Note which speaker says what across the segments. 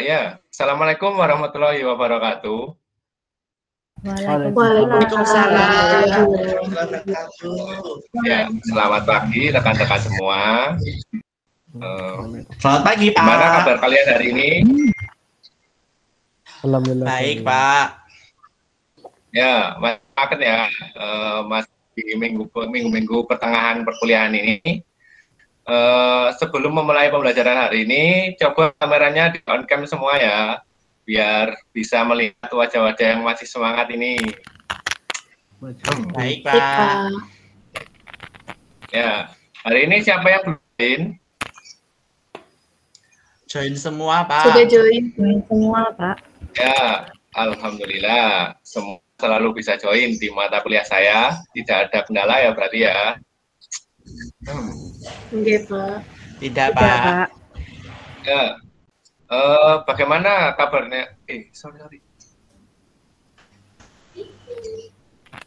Speaker 1: Ya, Assalamualaikum warahmatullahi wabarakatuh.
Speaker 2: Waalaikumsalam.
Speaker 1: Ya, selamat pagi rekan-rekan semua.
Speaker 3: Selamat pagi, Pak.
Speaker 1: Gimana kabar kalian hari ini?
Speaker 4: Alhamdulillah.
Speaker 3: Baik, Pak.
Speaker 1: Ya, makan ya, Mas, di minggu-minggu pertengahan perkuliahan ini. Sebelum memulai pembelajaran hari ini, coba kameranya di on cam semua ya, biar bisa melihat wajah-wajah yang masih semangat ini.
Speaker 3: Baik, Pak.
Speaker 1: Ya, hari ini siapa yang belum join?
Speaker 3: Join semua, Pak.
Speaker 2: Sudah join semua, Pak.
Speaker 1: Ya, alhamdulillah semua selalu bisa join di mata kuliah saya. Tidak ada kendala ya berarti ya.
Speaker 2: Oke, Pak.
Speaker 3: Tidak, Pak.
Speaker 1: Ya, bagaimana kabarnya? Sorry.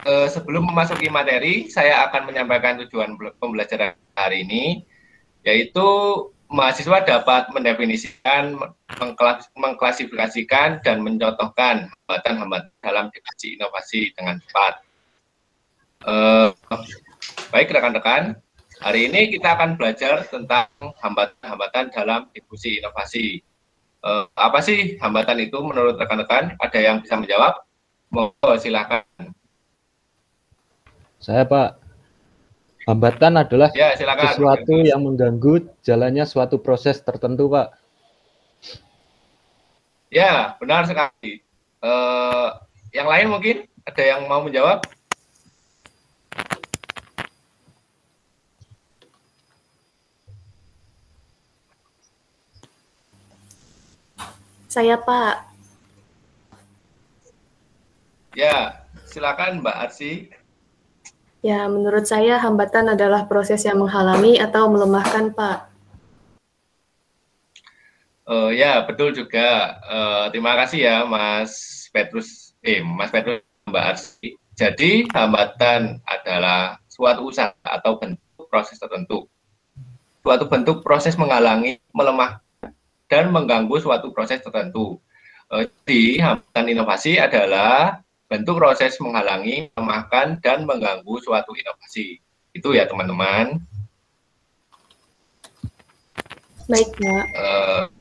Speaker 1: Sebelum memasuki materi, saya akan menyampaikan tujuan pembelajaran hari ini, yaitu mahasiswa dapat mendefinisikan, mengklasifikasikan, dan mencontohkan hambatan-hambatan dalam diskusi inovasi dengan cepat. Baik rekan-rekan, hari ini kita akan belajar tentang hambatan-hambatan dalam diskusi inovasi. Apa sih hambatan itu menurut rekan-rekan? Ada yang bisa menjawab? Monggo silakan.
Speaker 4: Saya, Pak. Hambatan adalah
Speaker 1: Ya, silakan.
Speaker 4: Sesuatu yang mengganggu jalannya suatu proses tertentu, Pak.
Speaker 1: Ya, benar sekali. Yang lain mungkin ada yang mau menjawab?
Speaker 2: Saya, Pak.
Speaker 1: Ya, silakan Mbak Arsi.
Speaker 2: Ya, menurut saya hambatan adalah proses yang menghalangi atau melemahkan, Pak.
Speaker 1: Ya, betul juga. Terima kasih ya Mas Petrus, Mbak Arsi. Jadi, hambatan adalah suatu usaha atau bentuk proses tertentu. Suatu bentuk proses menghalangi, melemahkan, dan mengganggu suatu proses tertentu. Jadi, hambatan inovasi adalah bentuk proses menghalangi, melemahkan, dan mengganggu suatu inovasi. Itu ya teman-teman.
Speaker 2: Baik, Pak.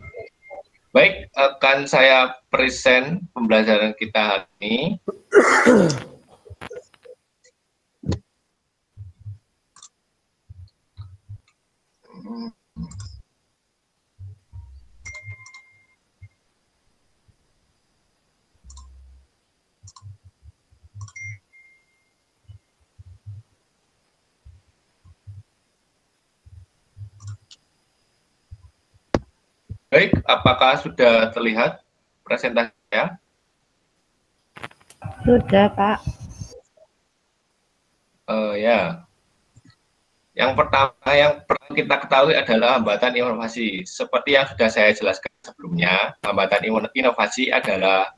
Speaker 1: Baik, akan saya present pembelajaran kita hari ini. Baik, apakah sudah terlihat presentasinya?
Speaker 5: Sudah, Pak.
Speaker 1: Ya. Yang pertama yang perlu kita ketahui adalah hambatan inovasi. Seperti yang sudah saya jelaskan sebelumnya, hambatan inovasi adalah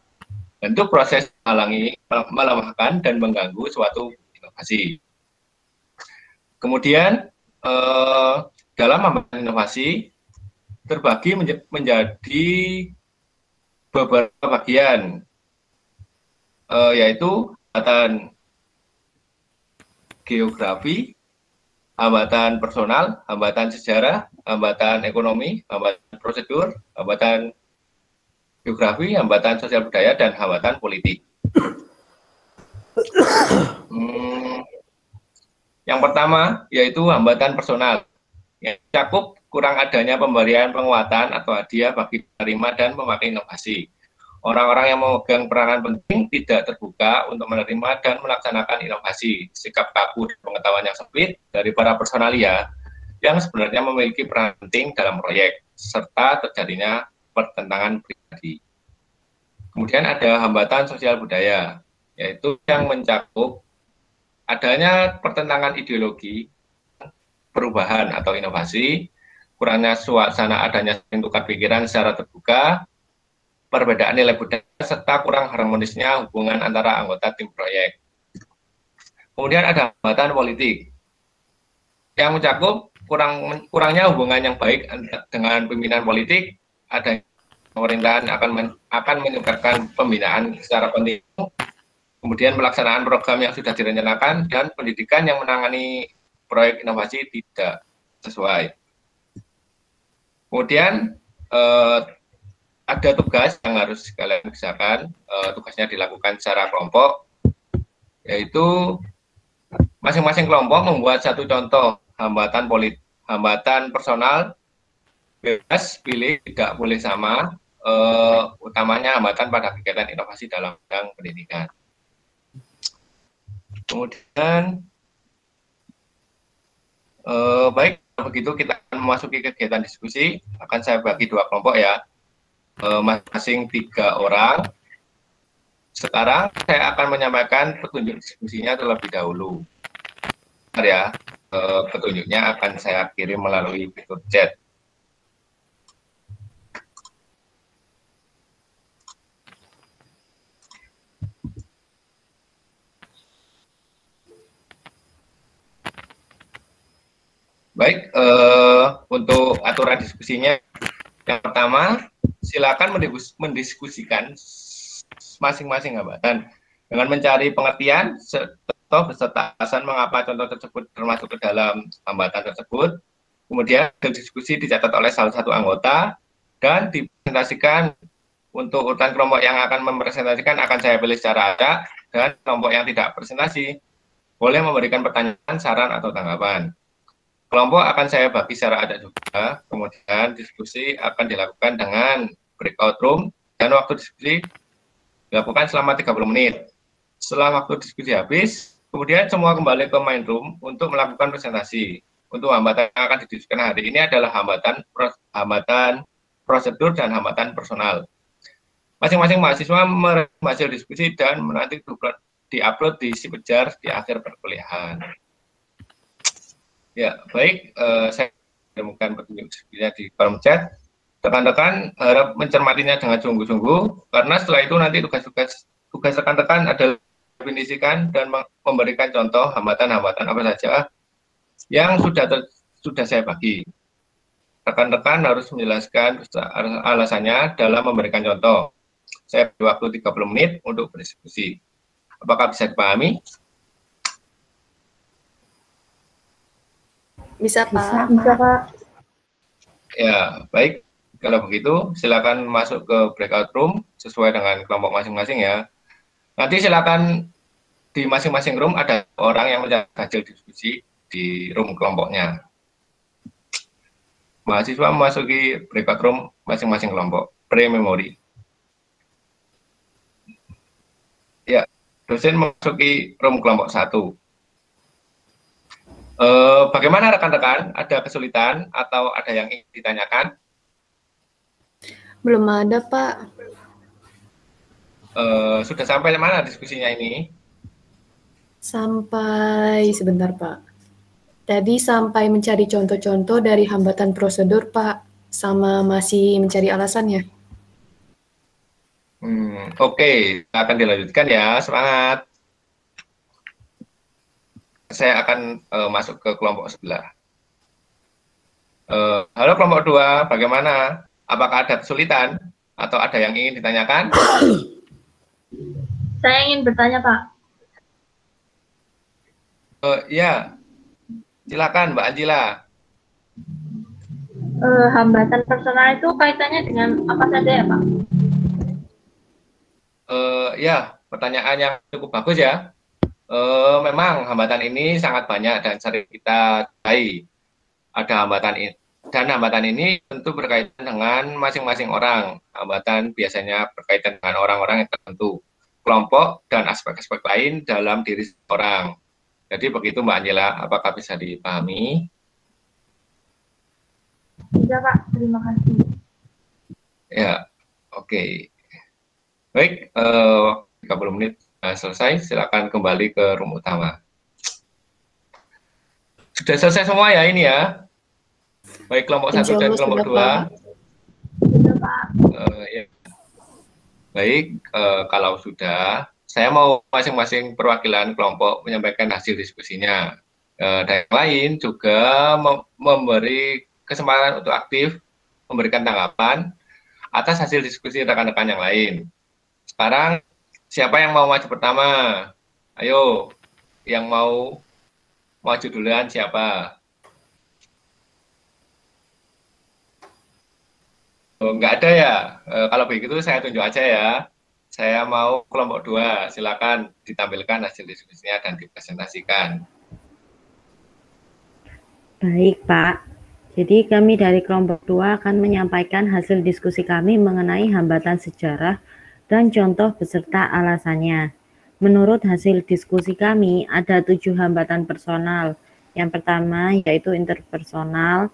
Speaker 1: bentuk proses menghalangi, melemahkan, dan mengganggu suatu inovasi. Kemudian, dalam hambatan inovasi, terbagi menjadi beberapa bagian, yaitu hambatan geografi, hambatan personal, hambatan sejarah, hambatan ekonomi, hambatan prosedur, hambatan geografi, hambatan sosial budaya, dan hambatan politik. Yang pertama yaitu hambatan personal, yang mencakup kurang adanya pemberian penguatan atau hadiah bagi penerima dan pemakai inovasi. Orang-orang yang memegang peranan penting tidak terbuka untuk menerima dan melaksanakan inovasi. Sikap kaku dan pengetahuan yang sempit dari para personalia yang sebenarnya memiliki peran penting dalam proyek, serta terjadinya pertentangan pribadi. Kemudian ada hambatan sosial budaya, yaitu yang mencakup adanya pertentangan ideologi, perubahan atau inovasi, kurangnya suasana adanya tukar pikiran secara terbuka, perbedaan nilai budaya, serta kurang harmonisnya hubungan antara anggota tim proyek. Kemudian ada hambatan politik, yang mencakup kurangnya hubungan yang baik dengan pimpinan politik, ada pemerintahan akan meningkatkan pembinaan secara kontinu, kemudian pelaksanaan program yang sudah direncanakan, dan pendidikan yang menangani proyek inovasi tidak sesuai. Kemudian ada tugas yang harus kalian kerjakan, tugasnya dilakukan secara kelompok, yaitu masing-masing kelompok membuat satu contoh hambatan personal, bebas pilih, tidak boleh sama, utamanya hambatan pada kegiatan inovasi dalam bidang pendidikan. Kemudian, baik, begitu kita akan memasuki kegiatan diskusi. Akan saya bagi dua kelompok ya, masing-masing 3 orang. Sekarang saya akan menyampaikan petunjuk diskusinya terlebih dahulu. Bentar ya, petunjuknya akan saya kirim melalui fitur chat. Baik, untuk aturan diskusinya, yang pertama, silakan mendiskusikan masing-masing hambatan dengan mencari pengertian atau beserta alasan mengapa contoh tersebut termasuk ke dalam hambatan tersebut. Kemudian diskusi dicatat oleh salah satu anggota dan dipresentasikan. Untuk urutan kelompok yang akan mempresentasikan akan saya pilih secara acak, dan kelompok yang tidak presentasi boleh memberikan pertanyaan, saran, atau tanggapan. Kelompok akan saya bagi secara acak juga, kemudian diskusi akan dilakukan dengan breakout room, dan waktu diskusi dilakukan selama 30 menit. Setelah waktu diskusi habis, kemudian semua kembali ke main room untuk melakukan presentasi. Untuk hambatan yang akan didiskusikan hari ini adalah hambatan prosedur dan hambatan personal. Masing-masing mahasiswa merekam hasil diskusi dan nanti di-upload di si Pejar di akhir perkuliahan. Ya, baik, saya menemukan petunjuk diskusinya di kolom chat. Rekan-rekan harap mencermatinya dengan sungguh-sungguh, karena setelah itu nanti tugas rekan-rekan adalah mendefinisikan dan memberikan contoh hambatan-hambatan apa saja yang sudah saya bagi. Rekan-rekan harus menjelaskan alasannya dalam memberikan contoh. Saya beri waktu 30 menit untuk berdiskusi. Apakah bisa dipahami?
Speaker 2: Bisa, Pak.
Speaker 5: Bisa, Pak.
Speaker 1: Ya, baik. Kalau begitu, silakan masuk ke breakout room sesuai dengan kelompok masing-masing ya. Nanti silakan di masing-masing room ada orang yang mencatat hasil diskusi di room kelompoknya. Mahasiswa memasuki breakout room masing-masing kelompok, pre-memory. Ya, dosen memasuki room kelompok 1. Bagaimana rekan-rekan? Ada kesulitan atau ada yang ingin ditanyakan?
Speaker 2: Belum ada, Pak.
Speaker 1: Sudah sampai mana diskusinya ini?
Speaker 2: Sampai, sebentar, Pak. Tadi sampai mencari contoh-contoh dari hambatan prosedur, Pak. Sama masih mencari alasannya.
Speaker 1: Oke, akan dilanjutkan ya, semangat. Saya akan masuk ke kelompok sebelah. Halo kelompok 2, bagaimana? Apakah ada kesulitan atau ada yang ingin ditanyakan?
Speaker 5: Saya ingin bertanya, Pak.
Speaker 1: Ya, silakan Mbak Anjila.
Speaker 5: Hambatan personal itu kaitannya dengan apa saja ya, Pak?
Speaker 1: Ya, pertanyaan yang cukup bagus ya. Memang hambatan ini sangat banyak dan sering kita jumpai. Ada hambatan ini, dan hambatan ini tentu berkaitan dengan masing-masing orang. Hambatan biasanya berkaitan dengan orang-orang yang tertentu, kelompok, dan aspek-aspek lain dalam diri orang. Jadi begitu Mbak Angela, apakah bisa dipahami?
Speaker 5: Bisa, Pak. Terima kasih.
Speaker 1: Ya, oke. Baik, 30 menit selesai, silakan kembali ke room utama. Sudah selesai semua ya ini ya? Baik kelompok 1 dan kelompok 2.
Speaker 5: Sudah, Pak.
Speaker 1: Ya. Baik, kalau sudah, saya mau masing-masing perwakilan kelompok menyampaikan hasil diskusinya. Dan yang lain juga memberi kesempatan untuk aktif, memberikan tanggapan, atas hasil diskusi rekan-rekan yang lain. Sekarang siapa yang mau maju pertama? Ayo, yang mau maju duluan siapa? Oh, nggak ada ya? Kalau begitu saya tunjuk aja ya. Saya mau kelompok 2, silakan ditampilkan hasil diskusinya dan dipresentasikan.
Speaker 6: Baik, Pak. Jadi kami dari kelompok 2 akan menyampaikan hasil diskusi kami mengenai hambatan sejarah dan contoh beserta alasannya. Menurut hasil diskusi kami, ada 7 hambatan personal. Yang pertama yaitu interpersonal.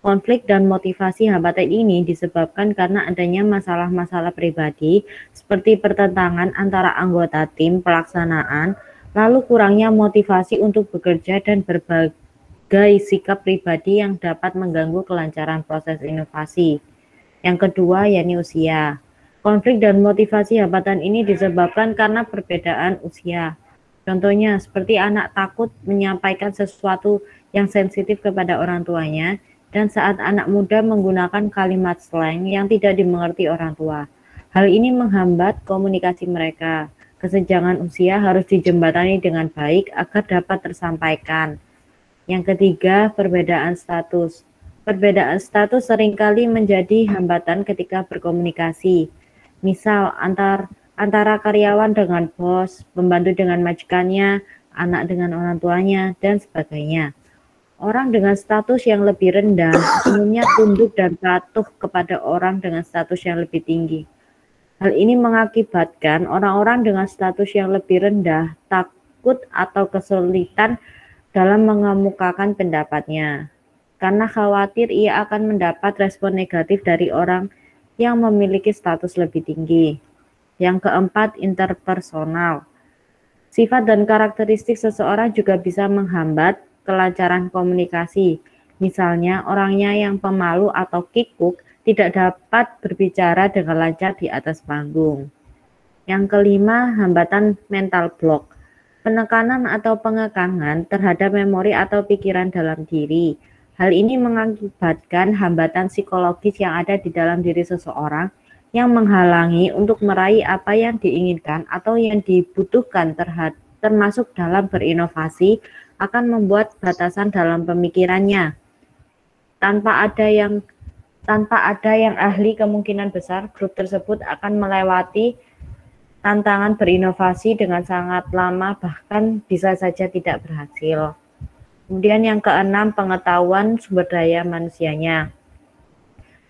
Speaker 6: Konflik dan motivasi hambatan ini disebabkan karena adanya masalah-masalah pribadi seperti pertentangan antara anggota tim pelaksanaan, lalu kurangnya motivasi untuk bekerja dan berbagai sikap pribadi yang dapat mengganggu kelancaran proses inovasi. Yang kedua, yakni usia. Konflik dan motivasi hambatan ini disebabkan karena perbedaan usia. Contohnya, seperti anak takut menyampaikan sesuatu yang sensitif kepada orang tuanya, dan saat anak muda menggunakan kalimat slang yang tidak dimengerti orang tua. Hal ini menghambat komunikasi mereka. Kesenjangan usia harus dijembatani dengan baik agar dapat tersampaikan. Yang ketiga, perbedaan status. Perbedaan status seringkali menjadi hambatan ketika berkomunikasi. Misal, antara karyawan dengan bos, pembantu dengan majikannya, anak dengan orang tuanya, dan sebagainya. Orang dengan status yang lebih rendah umumnya tunduk dan patuh kepada orang dengan status yang lebih tinggi. Hal ini mengakibatkan orang-orang dengan status yang lebih rendah takut atau kesulitan dalam mengemukakan pendapatnya, karena khawatir ia akan mendapat respon negatif dari orang yang memiliki status lebih tinggi. Yang keempat, interpersonal. Sifat dan karakteristik seseorang juga bisa menghambat kelancaran komunikasi. Misalnya, orangnya yang pemalu atau kikuk tidak dapat berbicara dengan lancar di atas panggung. Yang kelima, hambatan mental block. Penekanan atau pengekangan terhadap memori atau pikiran dalam diri. Hal ini mengakibatkan hambatan psikologis yang ada di dalam diri seseorang yang menghalangi untuk meraih apa yang diinginkan atau yang dibutuhkan termasuk dalam berinovasi akan membuat batasan dalam pemikirannya. Tanpa ada yang ahli, kemungkinan besar grup tersebut akan melewati tantangan berinovasi dengan sangat lama, bahkan bisa saja tidak berhasil. Kemudian yang keenam, pengetahuan sumber daya manusianya.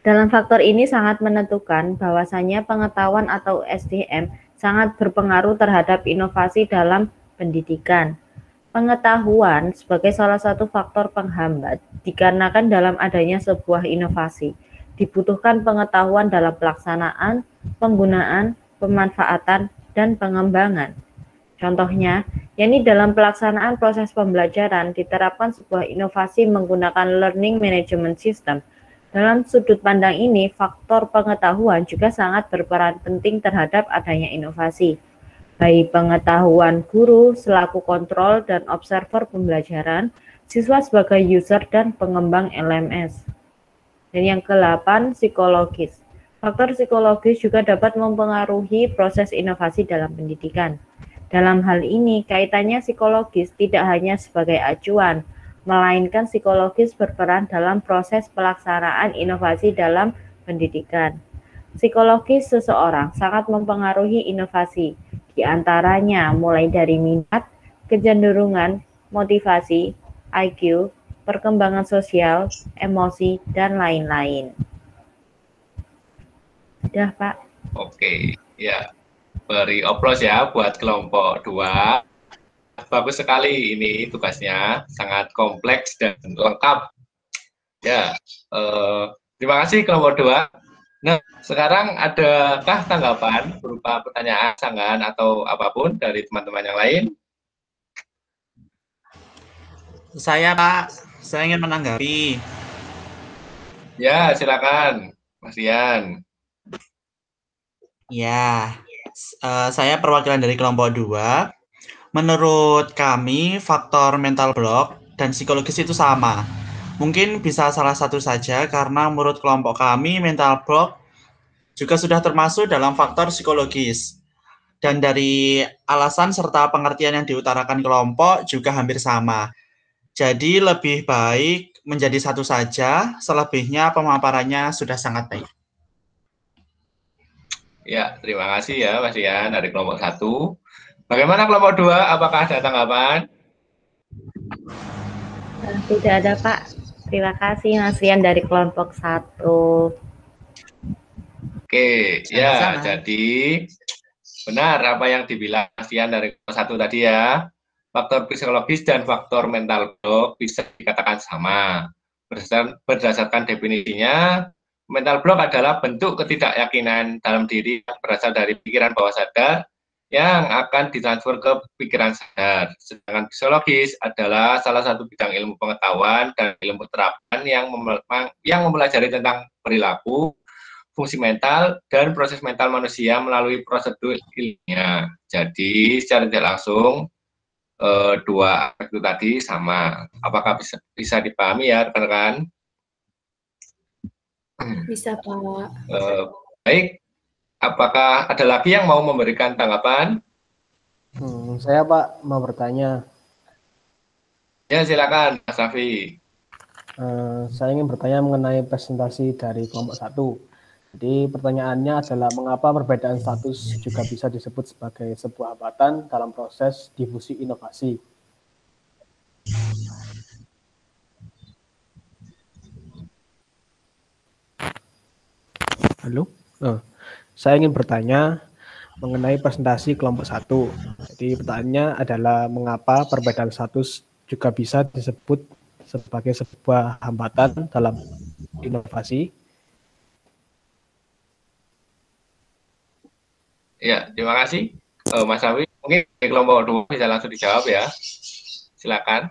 Speaker 6: Dalam faktor ini sangat menentukan bahwasanya pengetahuan atau SDM sangat berpengaruh terhadap inovasi dalam pendidikan. Pengetahuan sebagai salah satu faktor penghambat dikarenakan dalam adanya sebuah inovasi dibutuhkan pengetahuan dalam pelaksanaan, penggunaan, pemanfaatan, dan pengembangan. Contohnya, yakni dalam pelaksanaan proses pembelajaran diterapkan sebuah inovasi menggunakan learning management system. Dalam sudut pandang ini, faktor pengetahuan juga sangat berperan penting terhadap adanya inovasi. Baik pengetahuan guru selaku kontrol dan observer pembelajaran, siswa sebagai user dan pengembang LMS. Dan yang ke-8, psikologis. Faktor psikologis juga dapat mempengaruhi proses inovasi dalam pendidikan. Dalam hal ini, kaitannya psikologis tidak hanya sebagai acuan, melainkan psikologis berperan dalam proses pelaksanaan inovasi dalam pendidikan. Psikologis seseorang sangat mempengaruhi inovasi, di antaranya mulai dari minat, kecenderungan, motivasi, IQ, perkembangan sosial, emosi, dan lain-lain. Sudah, Pak.
Speaker 1: Oke, ya. Beri oplos ya buat kelompok 2. Bagus sekali ini tugasnya, sangat kompleks dan lengkap. Ya, terima kasih kelompok 2. Nah, sekarang adakah tanggapan berupa pertanyaan, sanggahan, atau apapun dari teman-teman yang lain?
Speaker 3: Saya, Pak. Saya ingin menanggapi.
Speaker 1: Ya, silakan, Mas Rian.
Speaker 3: Ya, saya perwakilan dari kelompok 2. Menurut kami, faktor mental block dan psikologis itu sama. Mungkin bisa salah satu saja karena menurut kelompok kami mental block juga sudah termasuk dalam faktor psikologis. Dan dari alasan serta pengertian yang diutarakan kelompok juga hampir sama. Jadi lebih baik menjadi satu saja, selebihnya pemaparannya sudah sangat baik.
Speaker 1: Ya, terima kasih ya Mas Ian dari kelompok 1. Bagaimana kelompok 2? Apakah ada tanggapan?
Speaker 6: Tidak ada, Pak. Terima kasih Mas Rian dari kelompok 1.
Speaker 1: Oke, ya,
Speaker 3: Sama-sama.
Speaker 1: jadi benar apa yang dibilang Mas Ian dari kelompok 1 tadi ya. Faktor psikologis dan faktor mental block bisa dikatakan sama. Berdasarkan definisinya, mental block adalah bentuk ketidakyakinan dalam diri yang berasal dari pikiran bawah sadar yang akan ditransfer ke pikiran sadar. Sedangkan psikologis adalah salah satu bidang ilmu pengetahuan dan ilmu terapan yang mempelajari tentang perilaku, fungsi mental, dan proses mental manusia melalui prosedur ilmiah. Jadi secara tidak langsung dua aspek itu tadi sama. Apakah bisa dipahami ya rekan-rekan?
Speaker 2: Bisa, Pak.
Speaker 1: Baik, apakah ada lagi yang mau memberikan tanggapan?
Speaker 7: Saya Pak mau bertanya.
Speaker 1: Ya silakan Mas Raffi.
Speaker 7: Saya ingin bertanya mengenai presentasi dari kelompok 1. Jadi pertanyaannya adalah mengapa perbedaan status juga bisa disebut sebagai sebuah hambatan dalam proses difusi inovasi? Halo? Saya ingin bertanya mengenai presentasi kelompok 1. Jadi pertanyaannya adalah mengapa perbedaan status juga bisa disebut sebagai sebuah hambatan dalam inovasi?
Speaker 1: Ya, terima kasih Mas Raffi. Mungkin di kelompok 2 bisa langsung dijawab ya. Silakan.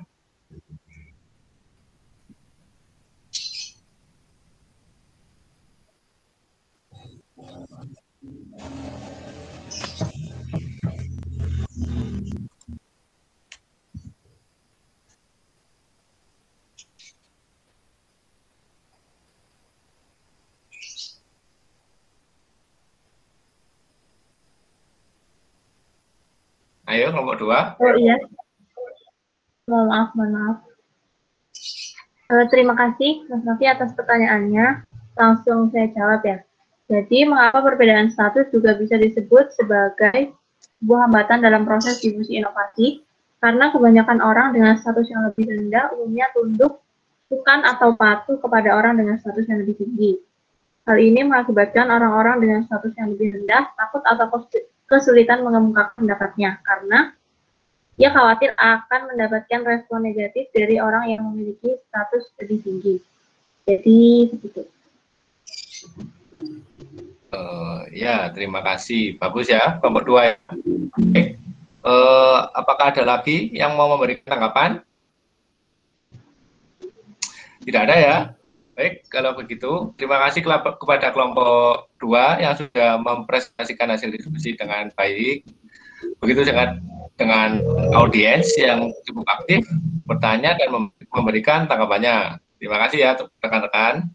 Speaker 1: Ayo, kelompok 2.
Speaker 5: Oh iya. Mohon maaf. Terima kasih Mas Novi atas pertanyaannya. Langsung saya jawab ya. Jadi, mengapa perbedaan status juga bisa disebut sebagai sebuah hambatan dalam proses difusi inovasi? Karena kebanyakan orang dengan status yang lebih rendah umumnya tunduk, bukan atau patuh kepada orang dengan status yang lebih tinggi. Hal ini mengakibatkan orang-orang dengan status yang lebih rendah takut atau kesulitan mengemukakan pendapatnya, karena ia khawatir akan mendapatkan respon negatif dari orang yang memiliki status lebih tinggi. Jadi, begitu.
Speaker 1: Ya, terima kasih. Bagus ya, kelompok 2 ya. Oke. Apakah ada lagi yang mau memberikan tanggapan? Tidak ada ya. Baik, kalau begitu, terima kasih kepada kelompok 2 yang sudah mempresentasikan hasil diskusi dengan baik. Begitu dengan audiens yang cukup aktif, bertanya dan memberikan tanggapannya. Terima kasih ya rekan-rekan.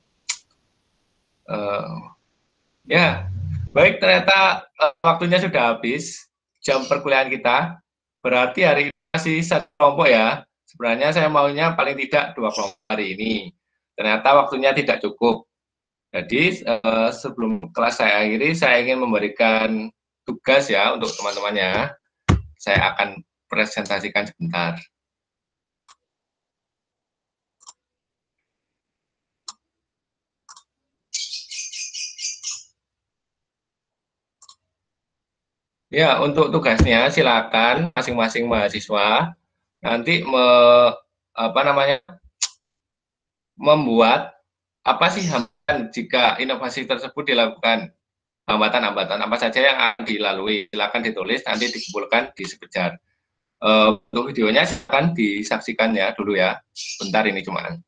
Speaker 1: Ya, baik, ternyata waktunya sudah habis jam perkuliahan kita. Berarti hari ini masih satu kelompok ya. Sebenarnya saya maunya paling tidak 2 kelompok hari ini. Ternyata waktunya tidak cukup. Jadi sebelum kelas saya akhiri, saya ingin memberikan tugas ya untuk teman-temannya. Saya akan presentasikan sebentar. Ya, untuk tugasnya silakan masing-masing mahasiswa nanti membuat apa sih hambatan jika inovasi tersebut dilakukan, hambatan-hambatan apa saja yang akan dilalui. Silakan ditulis, nanti dikumpulkan di sepejar. Untuk videonya silakan disaksikan ya dulu ya. Bentar ini cuman.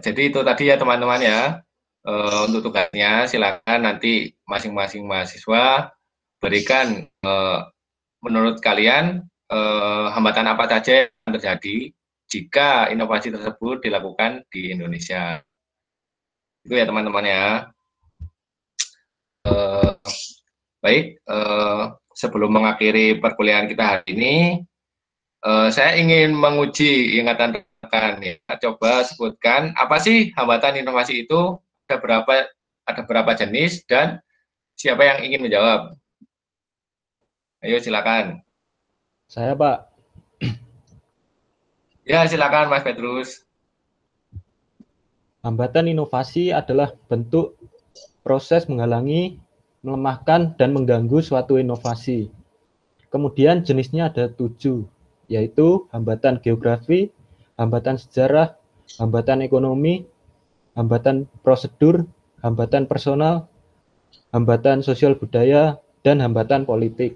Speaker 1: Jadi itu tadi ya teman-teman ya. Untuk tugasnya silakan nanti masing-masing mahasiswa berikan menurut kalian hambatan apa saja yang terjadi jika inovasi tersebut dilakukan di Indonesia. Itu ya teman-teman ya. Baik, sebelum mengakhiri perkuliahan kita hari ini, saya ingin menguji ingatan rekan. Ya. Coba sebutkan apa sih hambatan inovasi itu, ada berapa jenis, dan siapa yang ingin menjawab? Ayo silakan.
Speaker 4: Saya, Pak.
Speaker 1: Ya silakan Mas Petrus.
Speaker 4: Hambatan inovasi adalah bentuk proses menghalangi, melemahkan, dan mengganggu suatu inovasi. Kemudian jenisnya ada 7, yaitu hambatan geografi, hambatan sejarah, hambatan ekonomi, hambatan prosedur, hambatan personal, hambatan sosial budaya, dan hambatan politik.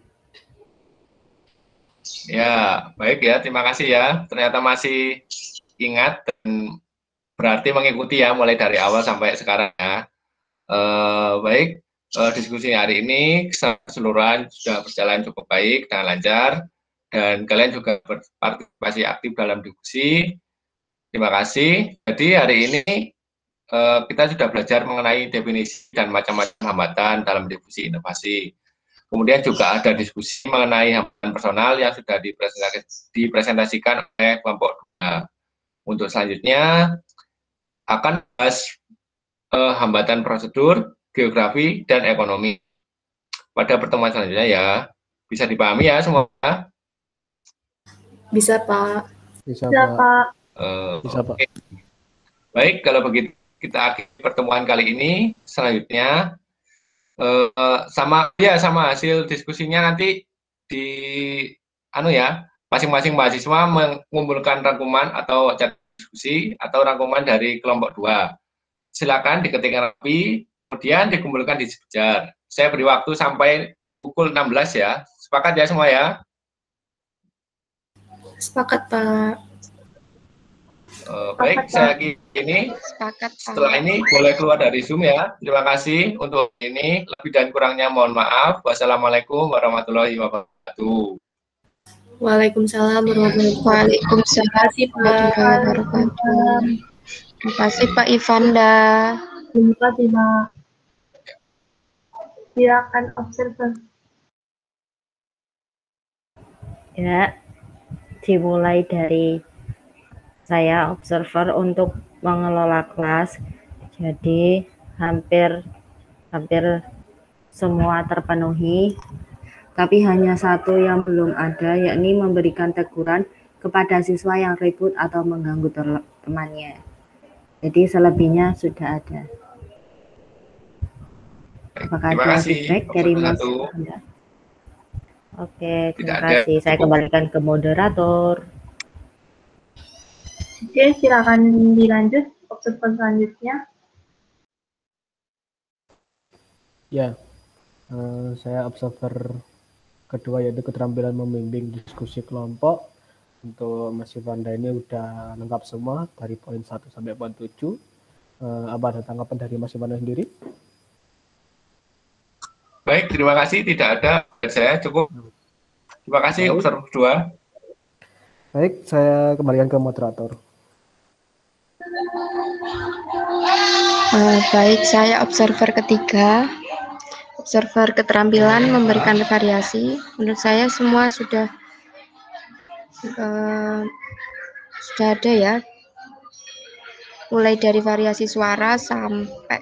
Speaker 1: Ya, baik ya, terima kasih ya. Ternyata masih ingat dan berarti mengikuti ya mulai dari awal sampai sekarang ya. Baik, diskusi hari ini keseluruhan sudah berjalan cukup baik dan lancar, dan kalian juga berpartisipasi aktif dalam diskusi. Terima kasih. Jadi hari ini kita sudah belajar mengenai definisi dan macam-macam hambatan dalam diskusi inovasi. Kemudian juga ada diskusi mengenai hambatan personal yang sudah dipresentasikan oleh kelompok 2. Untuk selanjutnya akan bahas hambatan prosedur, geografi, dan ekonomi. Pada pertemuan selanjutnya ya, bisa dipahami ya semua?
Speaker 2: Bisa, Pak.
Speaker 7: Bisa,
Speaker 5: Bisa,
Speaker 7: Pak.
Speaker 5: Pak.
Speaker 7: Bisa, Pak.
Speaker 1: Oke. Baik, kalau begitu kita akhiri pertemuan kali ini. Selanjutnya sama hasil diskusinya nanti di masing-masing mahasiswa mengumpulkan rangkuman atau catatan diskusi atau rangkuman dari kelompok 2. Silakan diketikkan rapi, kemudian dikumpulkan di sejajar. Saya beri waktu sampai pukul 16 ya. Sepakat ya semua ya?
Speaker 2: Sepakat, Pak.
Speaker 1: Baik, saya ini setelah ini boleh keluar dari Zoom ya. Terima kasih untuk ini. Lebih dan kurangnya mohon maaf. Wassalamualaikum warahmatullahi wabarakatuh.
Speaker 2: Waalaikumsalam warahmatullahi wabarakatuh.
Speaker 8: Terima kasih Pak Ivanda.
Speaker 5: Terima kasih, Pak. Silakan observer.
Speaker 6: Ya, dimulai dari saya observer untuk mengelola kelas. Jadi hampir semua terpenuhi, tapi hanya satu yang belum ada, yakni memberikan teguran kepada siswa yang ribut atau mengganggu temannya. Jadi selebihnya sudah ada. Apakah ada feedback dari Mas Anda? Oke, terima kasih. Saya kembalikan ke moderator.
Speaker 5: Oke, silakan dilanjut observer selanjutnya.
Speaker 7: Ya, saya observer kedua yaitu keterampilan membimbing diskusi kelompok. Untuk Mas Ivanda ini udah lengkap semua dari poin 1 sampai poin 7. Apa ada tanggapan dari Mas Ivanda sendiri?
Speaker 1: Baik, terima kasih. Tidak ada, saya cukup. Terima kasih observer kedua.
Speaker 7: Baik, saya kembalikan ke moderator.
Speaker 8: Baik, saya observer ketiga. Observer keterampilan memberikan variasi. Menurut saya semua sudah ada ya. Mulai dari variasi suara sampai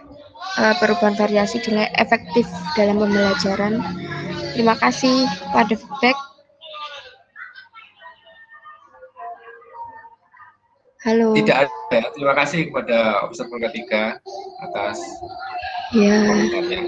Speaker 8: perubahan variasi dengan efektif dalam pembelajaran. Terima kasih pada feedback. Halo.
Speaker 1: Tidak ada ya. Terima kasih kepada observer ketiga atas
Speaker 8: ya
Speaker 1: komentarnya.